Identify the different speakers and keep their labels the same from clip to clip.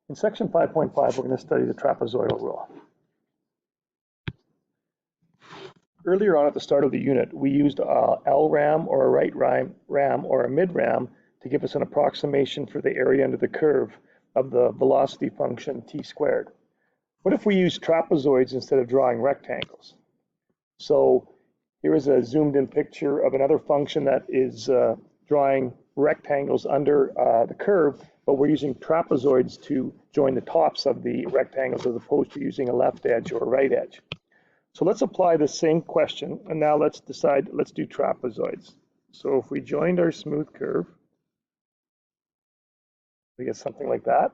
Speaker 1: In section 5.5, we're going to study the trapezoidal rule. Earlier on at the start of the unit, we used a LRAM or a right ram or a mid ram to give us an approximation for the area under the curve of the velocity function t squared. What if we use trapezoids instead of drawing rectangles? So here is a zoomed in picture of another function that is drawing rectangles under the curve, but we're using trapezoids to join the tops of the rectangles as opposed to using a left edge or a right edge. So let's apply the same question, and now let's do trapezoids. So if we joined our smooth curve, we get something like that.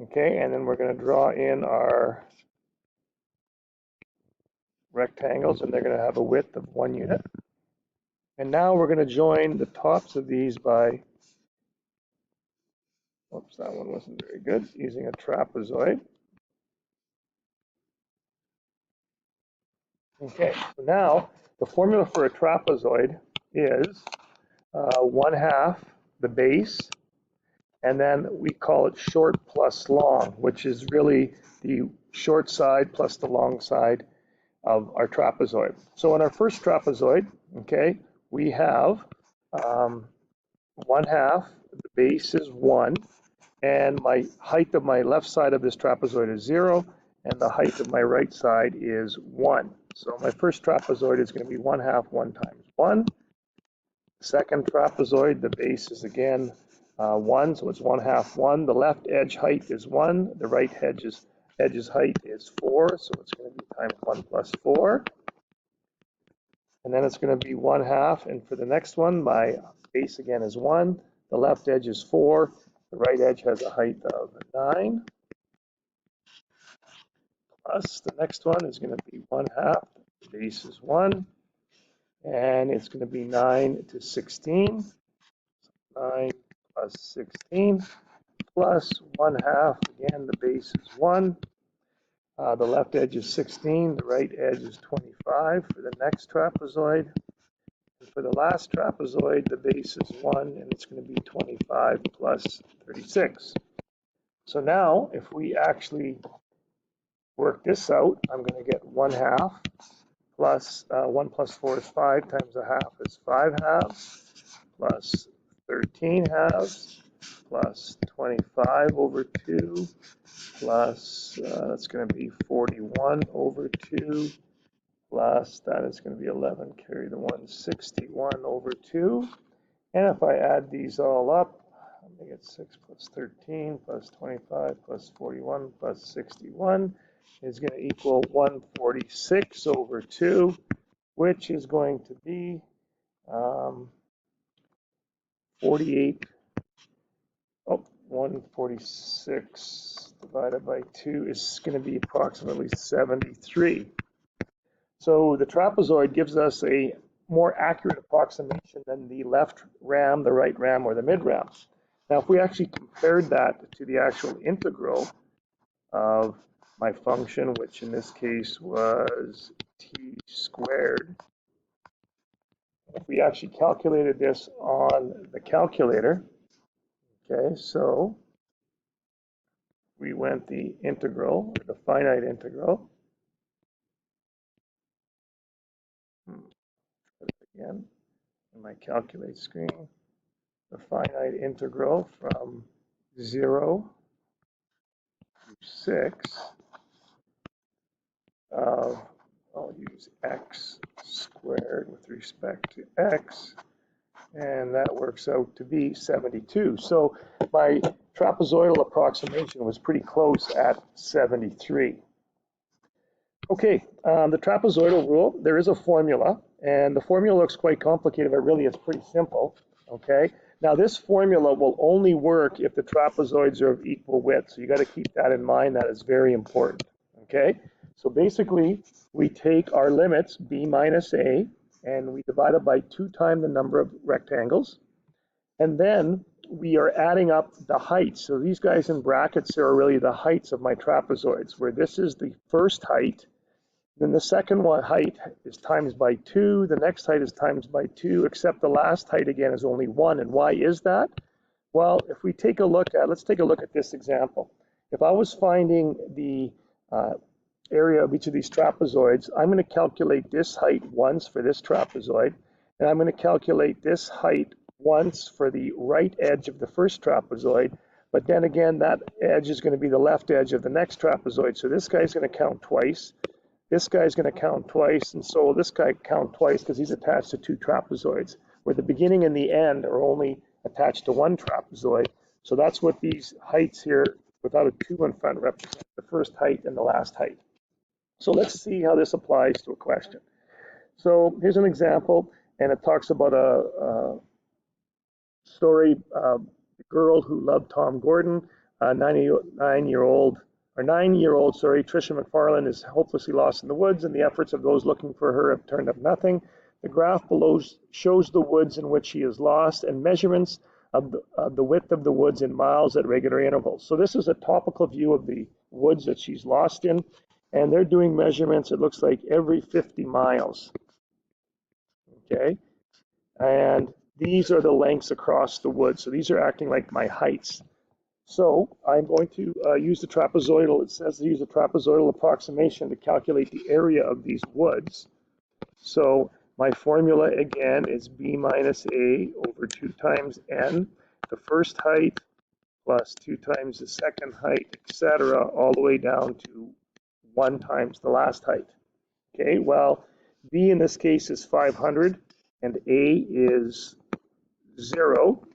Speaker 1: Okay, and then we're going to draw in our rectangles, and they're going to have a width of 1 unit. And now we're going to join the tops of these by, oops, that one wasn't very good, using a trapezoid. Okay, so now the formula for a trapezoid is 1/2 the base, and then we call it short plus long, which is really the short side plus the long side of our trapezoid. So in our first trapezoid, okay, we have 1/2, the base is 1, and my height of my left side of this trapezoid is 0, and the height of my right side is 1. So my first trapezoid is going to be 1/2, 1 times 1. Second trapezoid, the base is again 1, so it's 1/2, 1. The left edge height is 1. The right edge's height is 4, so it's going to be times 1 plus 4. And then it's going to be 1/2, and for the next one, my base again is 1. The left edge is 4. The right edge has a height of 9. Plus the next one is going to be 1/2. The base is 1. And it's going to be 9 to 16. 9 plus 16 plus 1/2. Again, the base is 1. The left edge is 16. The right edge is 25 for the next trapezoid. And for the last trapezoid, the base is 1, and it's going to be 25 plus 36. So now, if we actually work this out, I'm going to get 1/2 plus 1 plus 4 is 5 times 1/2 is 5/2 plus 13/2 plus 25 over 2 plus that's going to be 41 over 2 plus that is going to be 11, carry the 1, 61 over 2. And if I add these all up, I get 6 plus 13 plus 25 plus 41 plus 61 is going to equal 146 over 2, which is going to be 146 divided by 2 is going to be approximately 73. So the trapezoid gives us a more accurate approximation than the left ram, the right ram, or the mid ram. Now, if we actually compared that to the actual integral of my function, which in this case was t squared, if we actually calculated this on the calculator, okay, so we went the integral, or the finite integral, again in my calculate screen, the finite integral from 0 to 6 of, I'll use x squared with respect to x, and that works out to be 72. So my trapezoidal approximation was pretty close at 73. Okay, the trapezoidal rule, there is a formula, and the formula looks quite complicated, but really it's pretty simple, okay? Now this formula will only work if the trapezoids are of equal width, so you got to keep that in mind. That is very important, okay? So basically, we take our limits, b minus a, and we divide it by 2 times the number of rectangles, and then we are adding up the heights. So these guys in brackets are really the heights of my trapezoids, where this is the first height, then the second one height is times by 2, the next height is times by 2, except the last height again is only 1. And why is that? Well, if we take a look at, let's take a look at this example. if I was finding the area of each of these trapezoids, I'm going to calculate this height once for this trapezoid, and I'm going to calculate this height once for the right edge of the first trapezoid, but then again, that edge is going to be the left edge of the next trapezoid, so this guy's going to count twice, this guy's going to count twice, and so will this guy count twice because he's attached to two trapezoids, where the beginning and the end are only attached to one trapezoid. So that's what these heights here, without a 2 in front, represent the first height and the last height. So let's see how this applies to a question. So here's an example, and it talks about a story, the girl who loved Tom Gordon, 9-year-old, Tricia McFarlane is hopelessly lost in the woods, and the efforts of those looking for her have turned up nothing. The graph below shows the woods in which she is lost and measurements of the width of the woods in miles at regular intervals. So this is a topical view of the woods that she's lost in, and they're doing measurements, it looks like every 50 miles. Okay, and these are the lengths across the woods. So these are acting like my heights. So I'm going to use the trapezoidal. It says to use the trapezoidal approximation to calculate the area of these woods. So my formula again is b minus a over 2 times n, the first height plus 2 times the second height, etc., all the way down to 1 times the last height. Okay, well, b in this case is 500 and a is 0.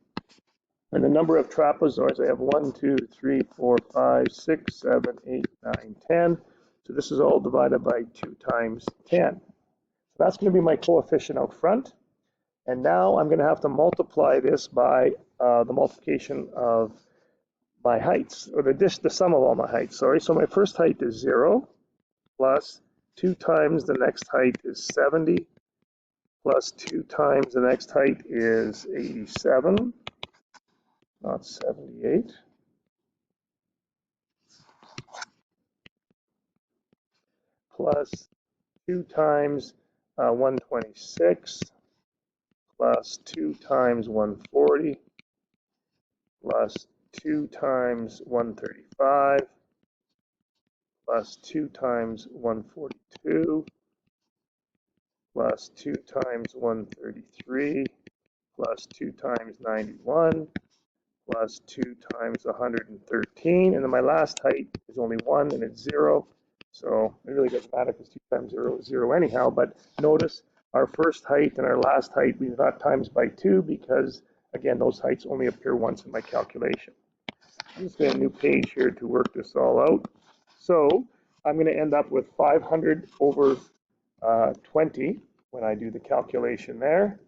Speaker 1: And the number of trapezoids, I have 1, 2, 3, 4, 5, 6, 7, 8, 9, 10. So this is all divided by 2 times 10. So that's going to be my coefficient out front. And now I'm going to have to multiply this by the multiplication of my heights, or the sum of all my heights, sorry. So my first height is 0, plus 2 times the next height is 70, plus 2 times the next height is 87, not 78, plus 2 times 126, plus 2 times 140, plus 2 times 135, plus 2 times 142, plus 2 times 133, plus 2 times 91, plus 2 times 113, and then my last height is only 1 and it's 0, so it really doesn't matter because 2 times 0 is 0 anyhow, but notice our first height and our last height we've got times by 2 because, again, those heights only appear once in my calculation. I'm just going to get a new page here to work this all out. So I'm going to end up with 500 over 20 when I do the calculation there.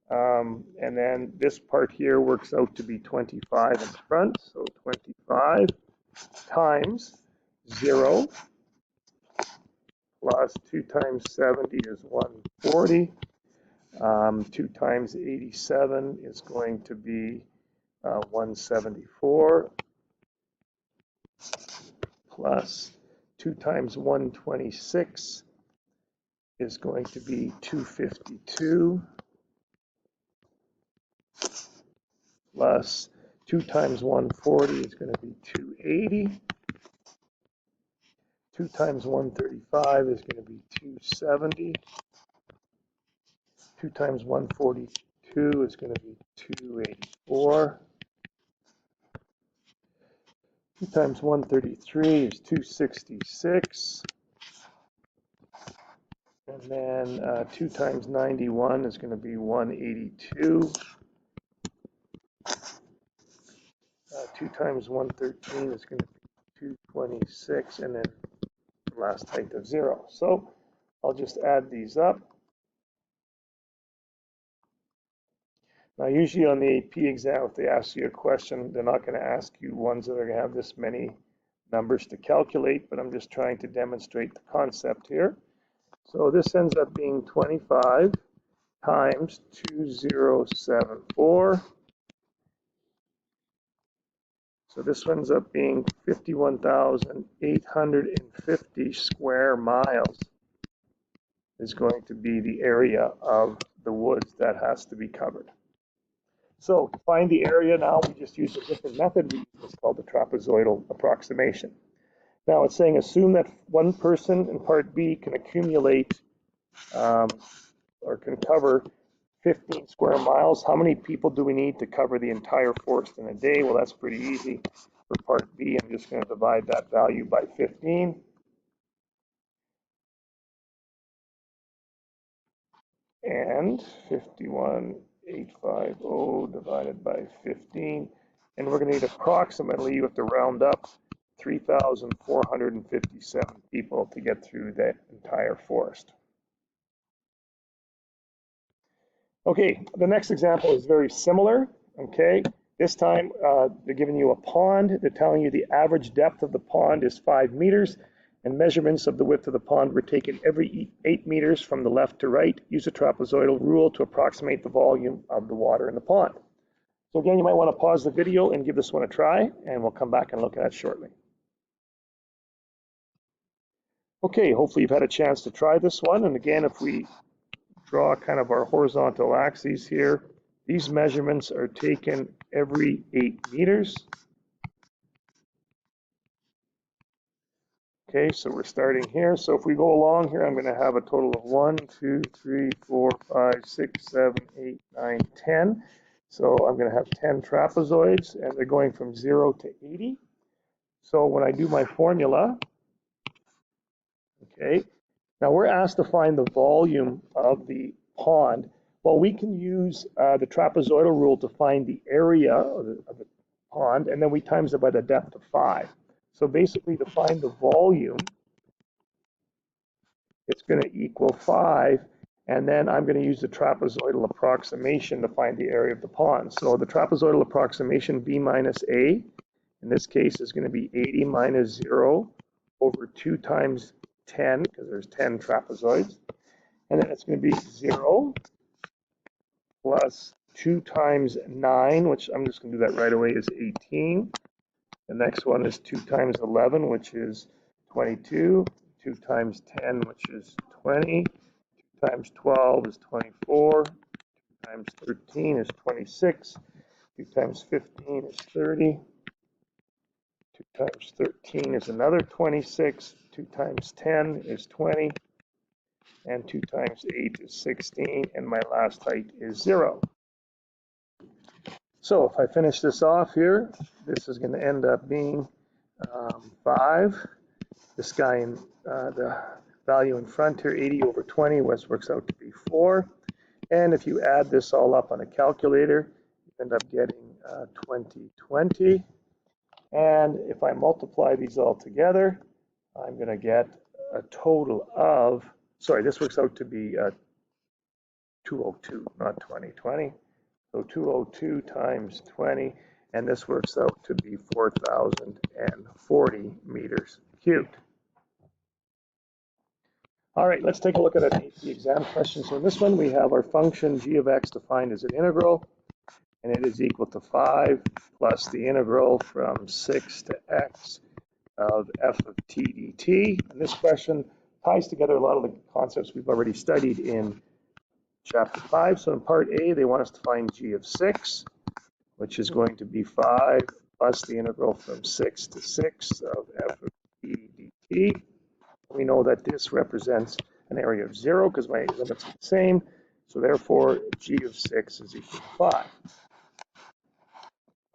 Speaker 1: And then this part here works out to be 25 in front. So 25 times 0 plus 2 times 70 is 140. 2 times 87 is going to be 174. Plus 2 times 126 is going to be 252. Plus 2 times 140 is going to be 280. 2 times 135 is going to be 270. 2 times 142 is going to be 284. 2 times 133 is 266. And then 2 times 91 is going to be 182. 2 times 113 is going to be 226, and then the last height of 0. So I'll just add these up. Now, usually on the AP exam, if they ask you a question, they're not going to ask you ones that are going to have this many numbers to calculate, but I'm just trying to demonstrate the concept here. So this ends up being 25 times 2074. So this ends up being 51,850 square miles is going to be the area of the woods that has to be covered. So to find the area now, we just use a different method. We use what's called the trapezoidal approximation. Now it's saying assume that one person in part B can accumulate or can cover 15 square miles. How many people do we need to cover the entire forest in a day? Well, that's pretty easy. For part B, I'm just going to divide that value by 15. And 51,850 divided by 15. And we're going to need approximately, you have to round up, 3,457 people to get through that entire forest. Okay, the next example is very similar, okay? This time they're giving you a pond. They're telling you the average depth of the pond is 5 meters, and measurements of the width of the pond were taken every 8 meters from the left to right. Use the trapezoidal rule to approximate the volume of the water in the pond. So again, you might want to pause the video and give this one a try, and we'll come back and look at it shortly. Okay, hopefully you've had a chance to try this one. And again, if we draw kind of our horizontal axes here, these measurements are taken every 8 meters. Okay, so we're starting here. So if we go along here, I'm going to have a total of 1, 2, 3, 4, 5, 6, 7, 8, 9, 10. So I'm going to have 10 trapezoids, and they're going from 0 to 80. So when I do my formula, okay, now we're asked to find the volume of the pond. Well, we can use the trapezoidal rule to find the area of the pond, and then we times it by the depth of 5. So basically, to find the volume, it's going to equal 5, and then I'm going to use the trapezoidal approximation to find the area of the pond. So the trapezoidal approximation, B minus A, in this case is going to be 80 minus 0 over 2 times 10, because there's 10 trapezoids. And then it's going to be 0 plus 2 times 9, which I'm just going to do that right away, is 18. The next one is 2 times 11, which is 22. 2 times 10, which is 20. 2 times 12 is 24. 2 times 13 is 26. 2 times 15 is 30. 2 times 13 is another 26. 2 times 10 is 20. And 2 times 8 is 16. And my last height is 0. So if I finish this off here, this is going to end up being 5. This guy in the value in front here, 80 over 20, which works out to be 4. And if you add this all up on a calculator, you end up getting 2020. And if I multiply these all together, I'm going to get a total of, sorry, this works out to be 202, not 2020. So 202 times 20, and this works out to be 4,040 meters cubed. All right, let's take a look at an AP exam question. So in this one, we have our function g of x defined as an integral, and it is equal to 5 plus the integral from 6 to x of f of t dt. And this question ties together a lot of the concepts we've already studied in Chapter 5. So in Part A, they want us to find g of 6, which is going to be 5 plus the integral from 6 to 6 of f of t dt. We know that this represents an area of 0 because my limits are the same. So therefore, g of 6 is equal to 5.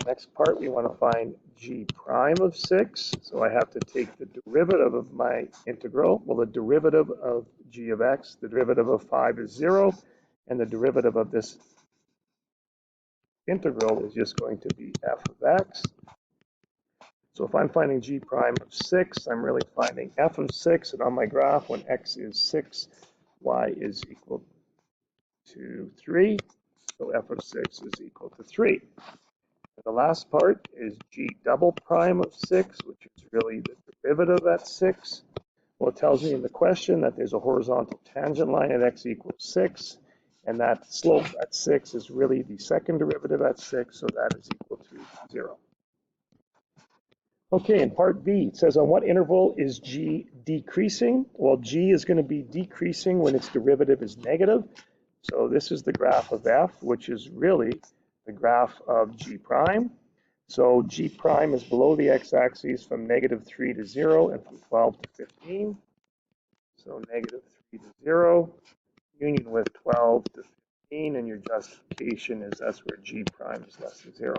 Speaker 1: Next part, we want to find g prime of 6. So I have to take the derivative of my integral. Well, the derivative of g of x, the derivative of 5 is 0. And the derivative of this integral is just going to be f of x. So if I'm finding g prime of 6, I'm really finding f of 6. And on my graph, when x is 6, y is equal to 3. So f of 6 is equal to 3. And the last part is g double prime of 6, which is really the derivative at 6. Well, it tells me in the question that there's a horizontal tangent line at x equals 6. And that slope at 6 is really the second derivative at 6, so that is equal to 0. Okay, in part B, it says on what interval is g decreasing? Well, g is going to be decreasing when its derivative is negative. So this is the graph of f, which is really the graph of G prime. So G prime is below the x-axis from -3 to 0 and from 12 to 15. So -3 to 0, union with 12 to 15, and your justification is that's where G prime is less than 0.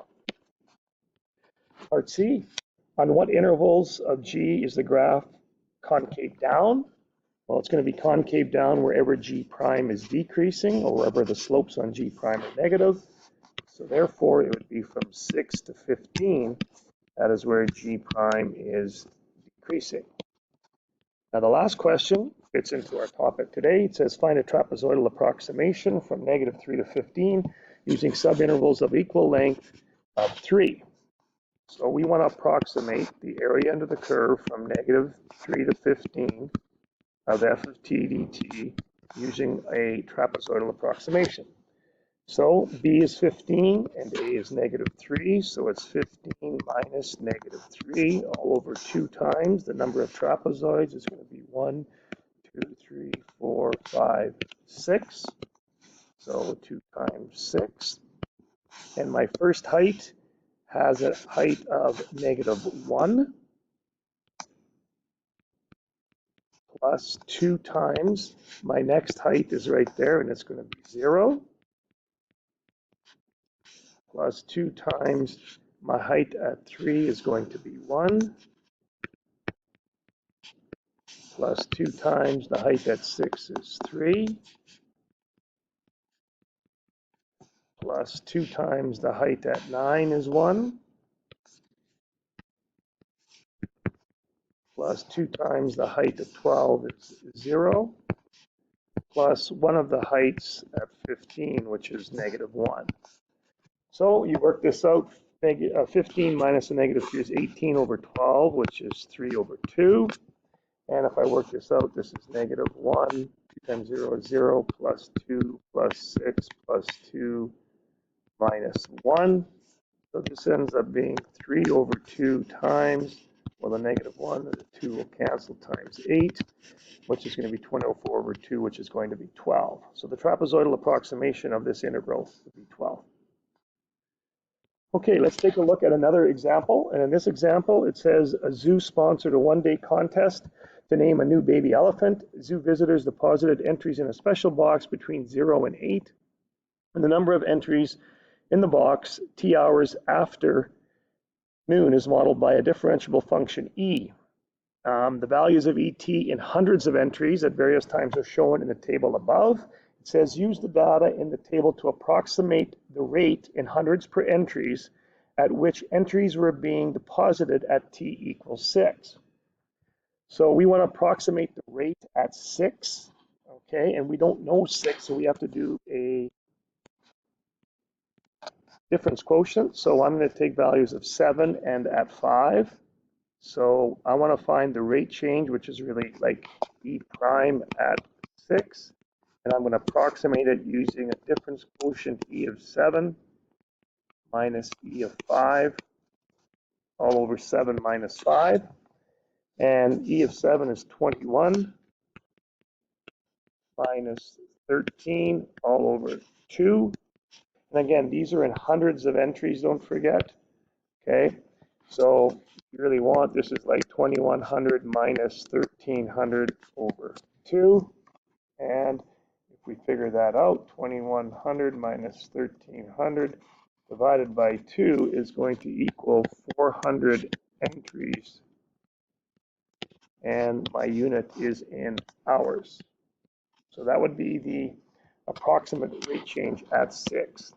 Speaker 1: Part C, on what intervals of G is the graph concave down? Well, it's going to be concave down wherever G prime is decreasing or wherever the slopes on G prime are negative. So therefore, it would be from 6 to 15. That is where G prime is decreasing. Now, the last question fits into our topic today. It says find a trapezoidal approximation from -3 to 15 using subintervals of equal length of 3. So we want to approximate the area under the curve from -3 to 15 of f of t dt using a trapezoidal approximation. So b is 15 and a is -3, so it's 15 minus -3 all over 2 times. The number of trapezoids is going to be 1, 2, 3, 4, 5, 6. So 2 times 6. And my first height has a height of -1 plus 2 times my next height is right there, and it's going to be 0. Plus 2 times my height at 3 is going to be 1, plus 2 times the height at 6 is 3, plus 2 times the height at 9 is 1, plus 2 times the height at 12 is 0, plus one of the heights at 15, which is -1. So you work this out. 15 minus a -3 is 18 over 12, which is 3 over 2. And if I work this out, this is -1. 2 times 0 is 0, plus 2, plus 6, plus 2, minus 1. So this ends up being 3 over 2 times, well, the -1 and the 2 will cancel, times 8, which is going to be 24 over 2, which is going to be 12. So the trapezoidal approximation of this integral would be 12. Okay, let's take a look at another example. And in this example, it says a zoo sponsored a one-day contest to name a new baby elephant. Zoo visitors deposited entries in a special box between 0 and 8. And the number of entries in the box, t hours after noon, is modeled by a differentiable function e. The values of ET in hundreds of entries at various times are shown in the table above. It says use the data in the table to approximate the rate in hundreds per entries at which entries were being deposited at t equals 6. So we want to approximate the rate at 6, okay, and we don't know 6, so we have to do a difference quotient. So I'm going to take values of 7 and at 5. So I want to find the rate change, which is really like E prime at 6. And I'm going to approximate it using a difference quotient E of 7 minus E of 5 all over 7 minus 5. And E of 7 is 21 minus 13 all over 2. And again, these are in hundreds of entries, don't forget. Okay, so you really want, this is like 2100 minus 1300 over 2. And if we figure that out, 2100 minus 1300 divided by 2 is going to equal 400 entries. And my unit is in hours. So that would be the approximate rate change at 6.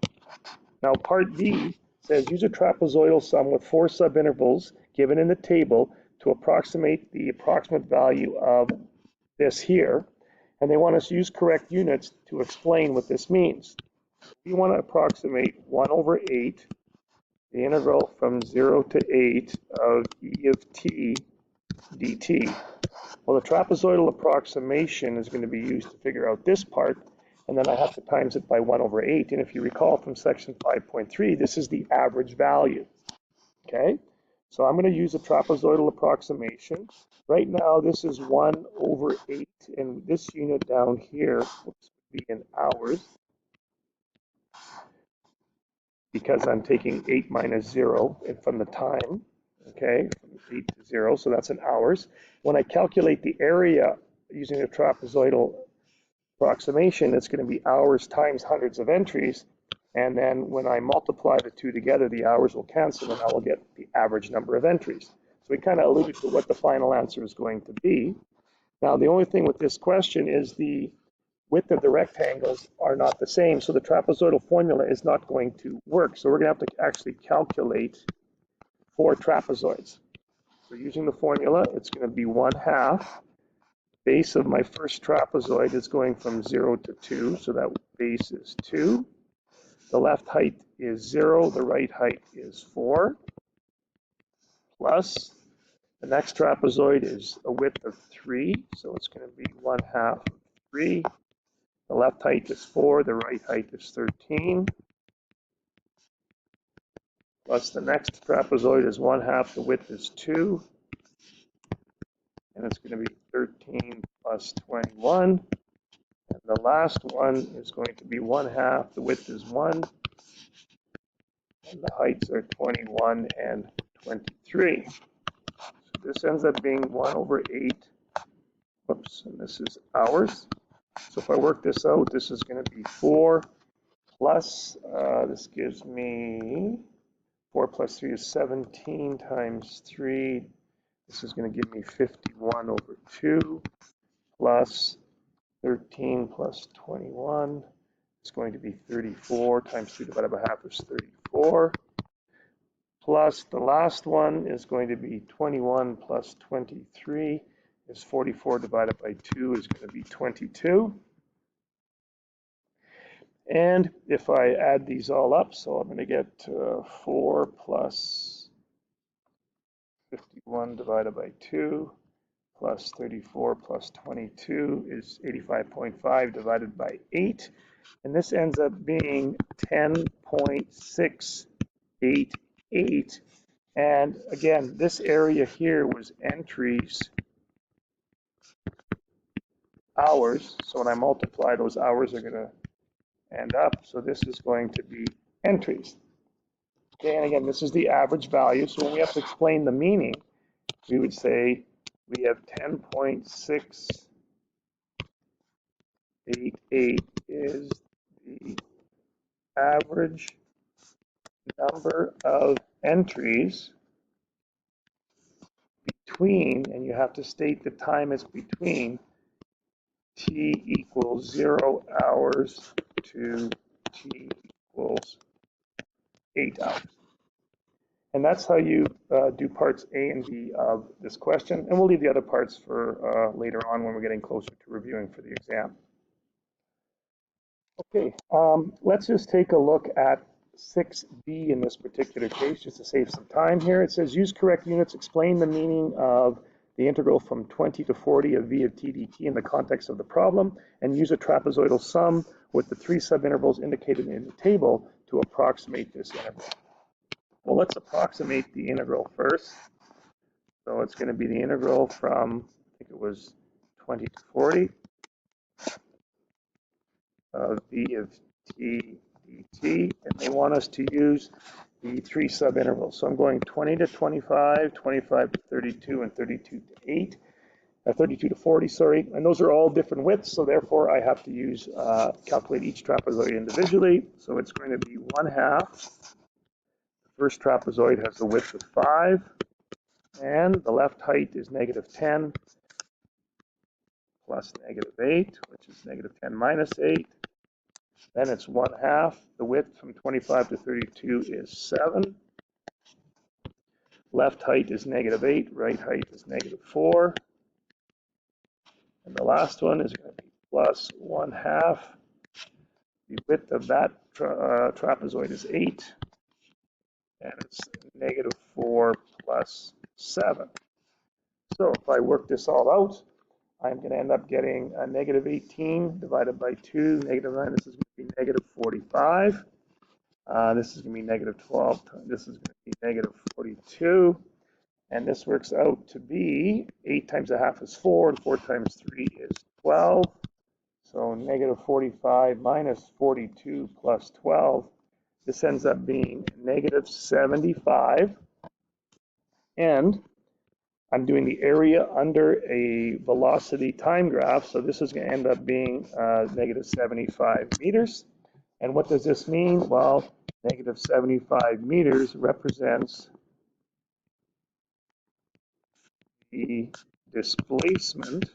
Speaker 1: Now part D says use a trapezoidal sum with 4 subintervals given in the table to approximate the approximate value of this here. And they want us to use correct units to explain what this means. We want to approximate 1 over 8, the integral from 0 to 8 of e of t dt. Well, the trapezoidal approximation is going to be used to figure out this part, and then I have to times it by 1 over 8. And if you recall from section 5.3, this is the average value. Okay, so I'm going to use a trapezoidal approximation. Right now, this is 1 over 8, and this unit down here would be in hours. because I'm taking 8 minus 0 from the time, okay, from 8 to 0, so that's in hours. When I calculate the area using the trapezoidal approximation, it's going to be hours times hundreds of entries, and then when I multiply the two together, the hours will cancel, and I will get the average number of entries. So we kind of alluded to what the final answer is going to be. Now, the only thing with this question is the width of the rectangles are not the same, so the trapezoidal formula is not going to work. So we're going to have to actually calculate 4 trapezoids. So using the formula, it's going to be 1/2. Base of my first trapezoid is going from 0 to 2, so that base is 2. The left height is 0, the right height is 4, plus the next trapezoid is a width of 3, so it's going to be 1/2 of 3. The left height is 4, the right height is 13, plus the next trapezoid is 1/2, the width is 2, and it's going to be 13 plus 21. And the last one is going to be 1/2, the width is 1, and the heights are 21 and 23. So this ends up being 1/8. Whoops, and this is hours. So if I work this out, this is going to be 4 plus, this gives me 4 plus 3 is 17 times 3. This is going to give me 51/2 plus 13 plus 21. It's going to be 34 times 3 divided by half is 34. Plus the last one is going to be 21 plus 23 is 44 divided by 2 is going to be 22. And if I add these all up, so I'm going to get 4 plus 51 divided by 2 plus 34 plus 22 is 85.5 divided by 8. And this ends up being 10.688. And again, this area here was entries, hours. So when I multiply, those hours are going to end up. So this is going to be entries. Okay, and again, this is the average value. So when we have to explain the meaning, we would say we have 10.688 is the average number of entries between, and you have to state the time is between t equals 0 hours to t equals 8 hours. And that's how you do parts A and B of this question. And we'll leave the other parts for later on when we're getting closer to reviewing for the exam. Okay, let's just take a look at 6B in this particular case, just to save some time here. It says, use correct units, explain the meaning of the integral from 20 to 40 of v of t dt in the context of the problem, and use a trapezoidal sum with the 3 subintervals indicated in the table to approximate this integral. Well, let's approximate the integral first. So it's going to be the integral from, I think it was 20 to 40 of v of t dt, and they want us to use the 3 subintervals. So I'm going 20 to 25, 25 to 32, and 32 to 8, 32 to 40, sorry. And those are all different widths, so therefore I have to use, calculate each trapezoid individually. So it's going to be 1/2. The first trapezoid has a width of 5, and the left height is -10 plus -8, which is -10 minus 8. Then it's 1/2. The width from 25 to 32 is 7. Left height is -8. Right height is -4. And the last one is going to be plus 1/2. The width of that trapezoid is 8. And it's -4 plus 7. So if I work this all out, I'm going to end up getting a -18 divided by 2, -9. This is going to be -45. This is going to be -12. This is going to be -42. And this works out to be 8 times 1/2 is 4, and 4 times 3 is 12. So -45 minus 42 plus 12 This ends up being negative 75. And I'm doing the area under a velocity time graph, so this is going to end up being negative 75 meters. And what does this mean? Well, negative 75 meters represents the displacement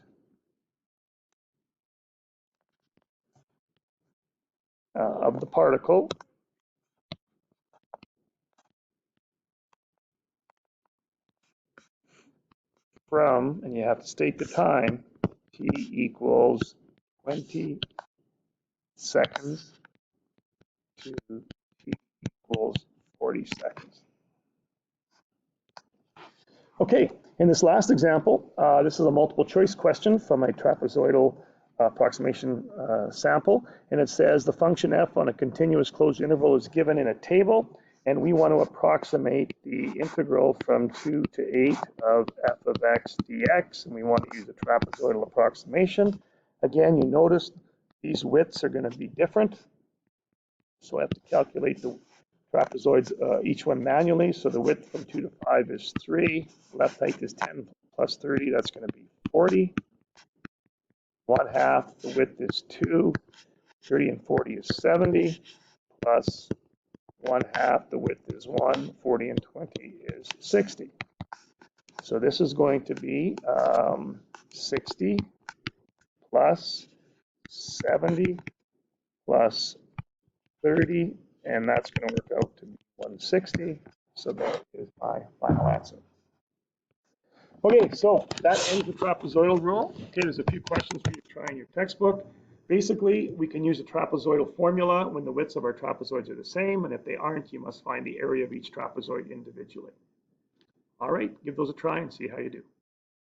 Speaker 1: of the particle from, and you have to state the time, t equals 20 seconds to t equals 40 seconds. Okay, in this last example, this is a multiple choice question from a trapezoidal approximation sample, and it says the function f on a continuous closed interval is given in a table, and we want to approximate the integral from 2 to 8 of f of x dx, and we want to use a trapezoidal approximation. Again, you notice these widths are going to be different, so I have to calculate the trapezoids, each one manually. So the width from 2 to 5 is 3. Left height is 10 plus 30. That's going to be 40. 1/2, the width is 2. 30 and 40 is 70. Plus 1/2, the width is 1. 40 and 20 is 60. So this is going to be 60 plus 70 plus 30, and that's going to work out to be 160. So that is my final answer. Okay, so that ends the trapezoidal rule. Okay, there's a few questions for you to try in your textbook. Basically, we can use a trapezoidal formula when the widths of our trapezoids are the same, and if they aren't, you must find the area of each trapezoid individually. All right, give those a try and see how you do.